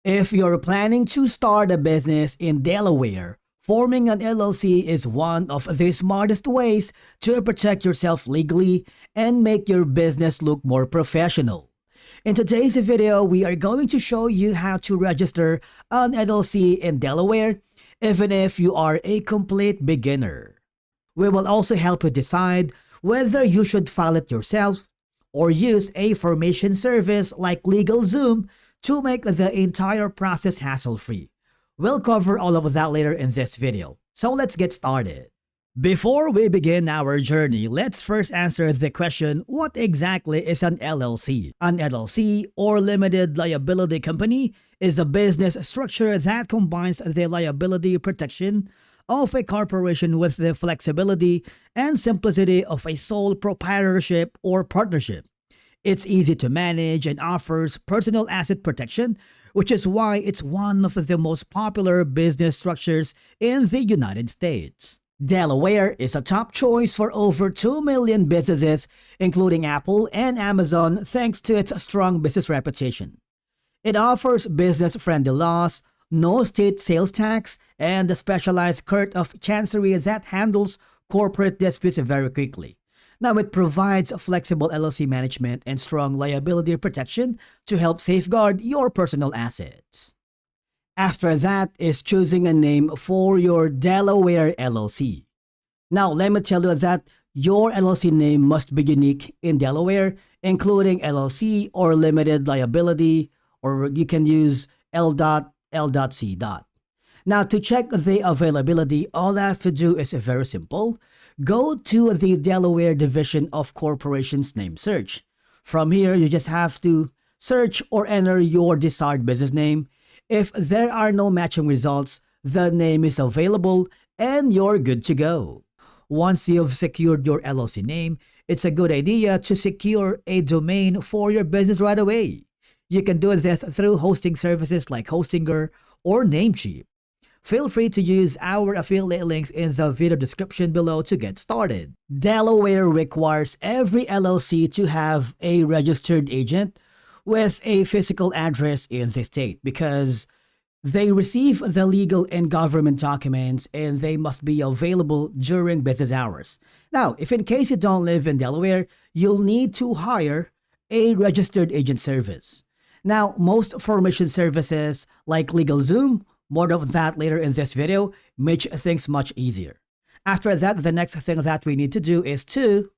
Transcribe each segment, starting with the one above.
If you're planning to start a business in Delaware, forming an LLC is one of the smartest ways to protect yourself legally and make your business look more professional. In today's video, we are going to show you how to register an LLC in Delaware, even if you are a complete beginner. We will also help you decide whether you should file it yourself or use a formation service like LegalZoom to make the entire process hassle-free. We'll cover all of that later in this video, so let's get started. Before we begin our journey, let's first answer the question, what exactly is an LLC? An LLC, or Limited Liability Company, is a business structure that combines the liability protection of a corporation with the flexibility and simplicity of a sole proprietorship or partnership. It's easy to manage and offers personal asset protection, which is why it's one of the most popular business structures in the United States. Delaware is a top choice for over 2 million businesses, including Apple and Amazon, thanks to its strong business reputation. It offers business-friendly laws, no state sales tax, and a specialized court of chancery that handles corporate disputes very quickly. Now, it provides flexible LLC management and strong liability protection to help safeguard your personal assets. After that is choosing a name for your Delaware LLC. Now, let me tell you that your LLC name must be unique in Delaware, including LLC or Limited Liability, or you can use L.C. Now, to check the availability, all I have to do is very simple. Go to the Delaware Division of Corporations Name Search. From here, you just have to search or enter your desired business name. If there are no matching results, the name is available and you're good to go. Once you've secured your LLC name, it's a good idea to secure a domain for your business right away. You can do this through hosting services like Hostinger or Namecheap. Feel free to use our affiliate links in the video description below to get started. Delaware requires every LLC to have a registered agent with a physical address in the state because they receive the legal and government documents and they must be available during business hours. Now, if in case you don't live in Delaware, you'll need to hire a registered agent service. Now, most formation services like LegalZoom, more of that later in this video, make things much easier. After that, the next thing that we need to do is to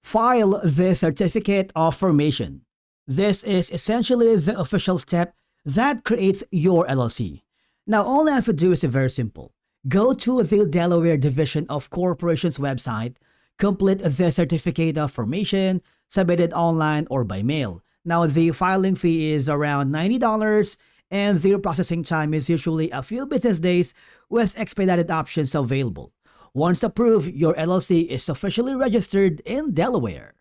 file the certificate of formation. This is essentially the official step that creates your LLC. Now, all I have to do is very simple. Go to the Delaware Division of Corporations website, complete the certificate of formation, submit it online or by mail. Now, the filing fee is around $90 and the processing time is usually a few business days with expedited options available. Once approved, your LLC is officially registered in Delaware.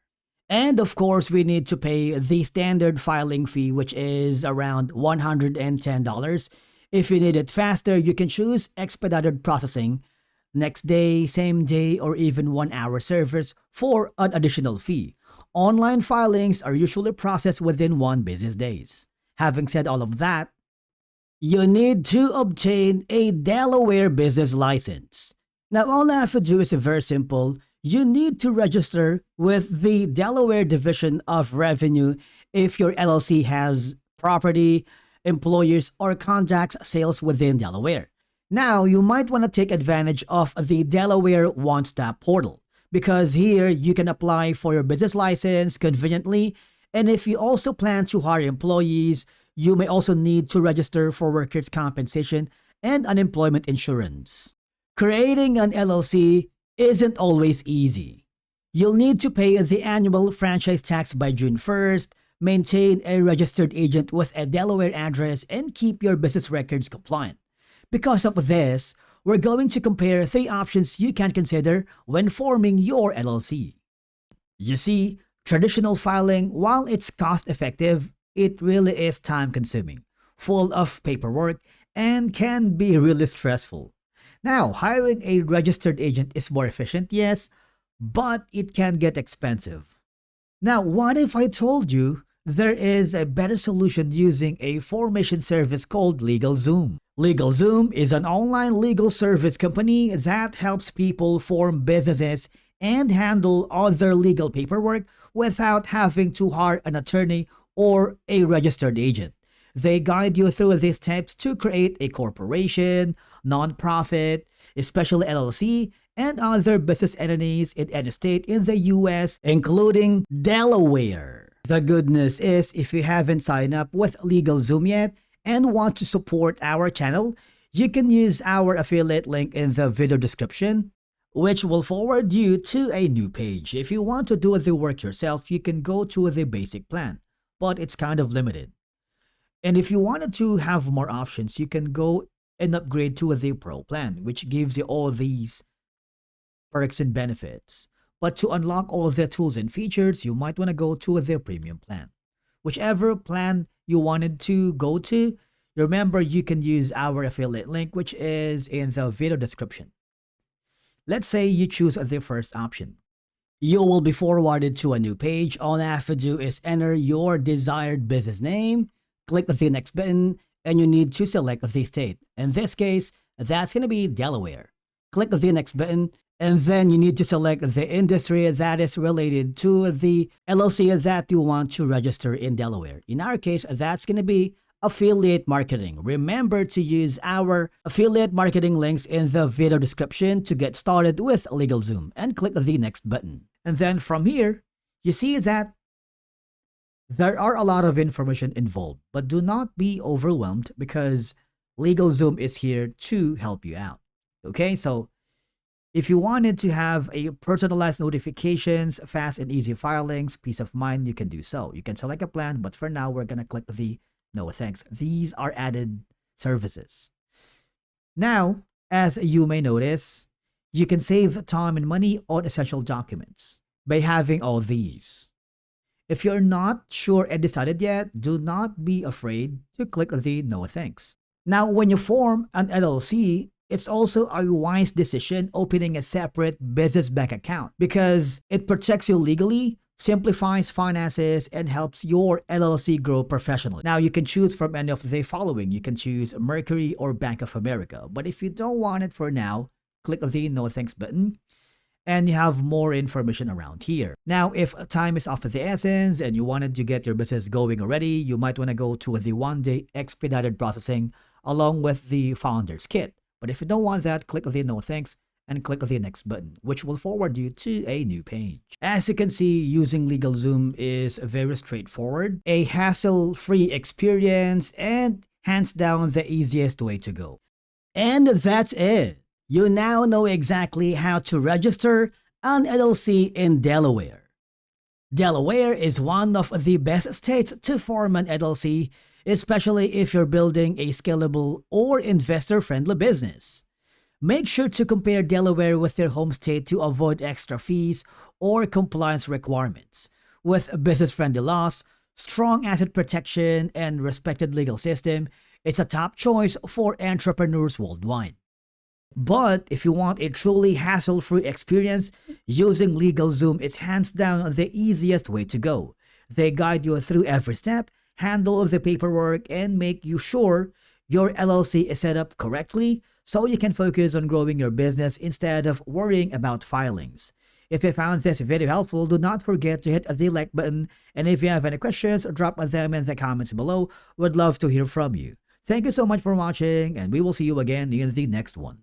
And of course, we need to pay the standard filing fee, which is around $110. If you need it faster, you can choose expedited processing, next day, same day, or even 1-hour service for an additional fee. Online filings are usually processed within 1 business days. Having said all of that, you need to obtain a Delaware business license. Now, all I have to do is very simple. You need to register with the Delaware Division of Revenue if your LLC has property, employers, or conducts sales within Delaware. Now, you might want to take advantage of the Delaware One-Stop Portal because here you can apply for your business license conveniently, and if you also plan to hire employees, you may also need to register for workers' compensation and unemployment insurance. Creating an LLC isn't always easy. You'll need to pay the annual franchise tax by June 1st, maintain a registered agent with a Delaware address, and keep your business records compliant. Because of this, we're going to compare 3 options you can consider when forming your LLC. You see, traditional filing, while it's cost-effective, it really is time-consuming, full of paperwork, and can be really stressful. Now, hiring a registered agent is more efficient, yes, but it can get expensive. Now, what if I told you there is a better solution using a formation service called LegalZoom. LegalZoom is an online legal service company that helps people form businesses and handle other legal paperwork without having to hire an attorney or a registered agent. They guide you through these steps to create a corporation, nonprofit, especially LLC, and other business entities in any state in the US, including Delaware. The good news is, if you haven't signed up with LegalZoom yet and want to support our channel, you can use our affiliate link in the video description, which will forward you to a new page. If you want to do the work yourself, you can go to the basic plan, but it's kind of limited. And if you wanted to have more options, you can go and upgrade to the Pro plan, which gives you all these perks and benefits. But to unlock all the tools and features, you might want to go to the Premium plan. Whichever plan you wanted to go to, remember you can use our affiliate link, which is in the video description. Let's say you choose the first option. You will be forwarded to a new page. All you have to do is enter your desired business name, click the next button, and you need to select the state. In this case, that's going to be Delaware. Click the next button, and then you need to select the industry that is related to the LLC that you want to register in Delaware. In our case, that's going to be affiliate marketing. Remember to use our affiliate marketing links in the video description to get started with LegalZoom, and click the next button. And then from here, you see that there are a lot of information involved, but do not be overwhelmed because LegalZoom is here to help you out. Okay, so if you wanted to have a personalized notifications, fast and easy filings, peace of mind, you can do so. You can select a plan, but for now, we're going to click the no thanks. These are added services. Now, as you may notice, you can save time and money on essential documents by having all these. If you're not sure and decided yet, do not be afraid to click the no thanks. Now, when you form an LLC, it's also a wise decision opening a separate business bank account because it protects you legally, simplifies finances, and helps your LLC grow professionally. Now, you can choose from any of the following. You can choose Mercury or Bank of America. But if you don't want it for now, click the no thanks button, and you have more information around here. Now, if time is of the essence and you wanted to get your business going already, you might want to go to the one-day expedited processing along with the founder's kit. But if you don't want that, click the no thanks and click the next button, which will forward you to a new page. As you can see, using LegalZoom is very straightforward, a hassle-free experience, and hands down the easiest way to go. And that's it. You now know exactly how to register an LLC in Delaware. Delaware is one of the best states to form an LLC, especially if you're building a scalable or investor-friendly business. Make sure to compare Delaware with your home state to avoid extra fees or compliance requirements. With business-friendly laws, strong asset protection, and respected legal system, it's a top choice for entrepreneurs worldwide. But if you want a truly hassle-free experience, using LegalZoom is hands down the easiest way to go. They guide you through every step, handle the paperwork, and make you sure your LLC is set up correctly so you can focus on growing your business instead of worrying about filings. If you found this video helpful, do not forget to hit the like button, and if you have any questions, drop them in the comments below. Would love to hear from you. Thank you so much for watching, and we will see you again in the next one.